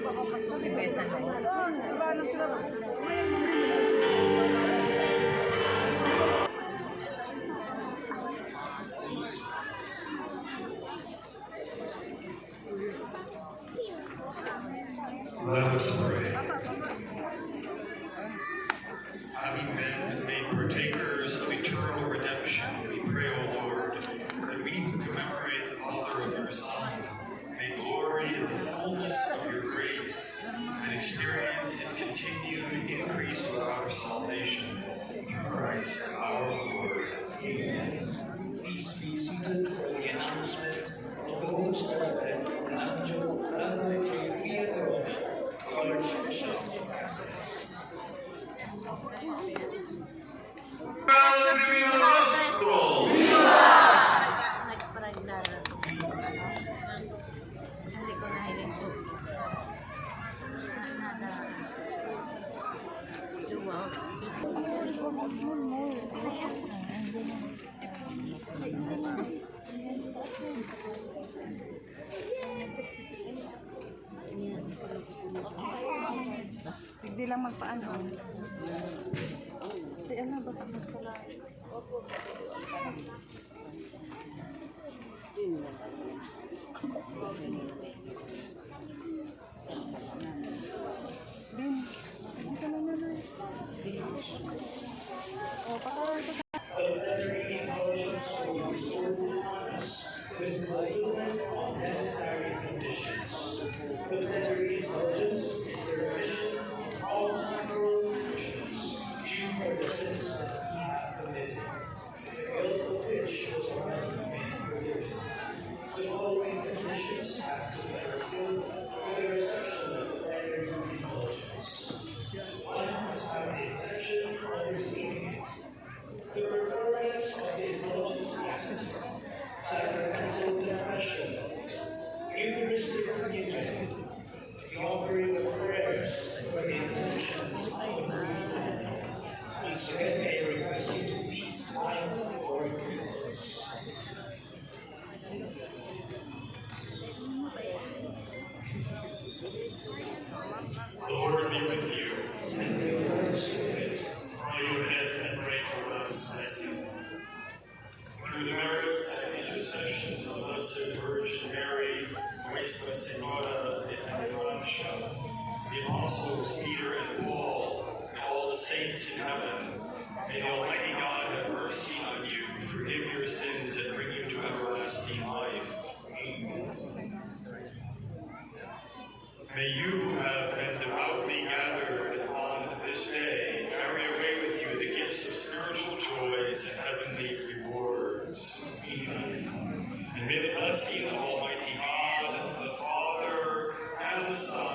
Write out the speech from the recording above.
Depensa loob. Let us pray. Having been made partakers of eternal redemption, we pray, O Lord, that we who commemorate the Father of your Son may glory in the fullness of your grace and experience its continued increase of our salvation. Through Christ our Lord. Amen. Please be seated for the announcement of the Host Reverend Angelo J. Pierroni, Archbishop of Cassel. Padre nostro! Hindi ko nahilig siya. Hindi lang magpaano. Hindi ano ba ito magpala? Bin, hindi ka na naman. O, pakaroon ko sa... The plenary indulgence will be restored upon us with fulfillment of necessary conditions. The plenary indulgence is the remission of all temporal conditions due for the sins that we have committed, the guilt of which was already been forgiven. The following conditions have to be fulfilled for the reception of the plenary indulgence. One must have the intention of receiving it. The performance of the Indulgence Act, sacramental confession, Eucharistic communion, the offering of prayers for the intentions of the Holy Family. Once again, may I request you to please stand for prayers. The Lord be with you. And with your spirit. Bow your head and pray for us, as you. Through the merits and intercessions of the Blessed Virgin Mary, Nuestra Senora de Francia, the Apostles Peter and Paul, and all the saints in heaven, may the Almighty God have mercy on you, forgive your sins, and bring you to everlasting life. Amen. May you who have been devoutly gathered on this day carry away with you the gifts of spiritual joys and heavenly rewards. Amen. And may the blessing of Almighty God, the Father, and the Son,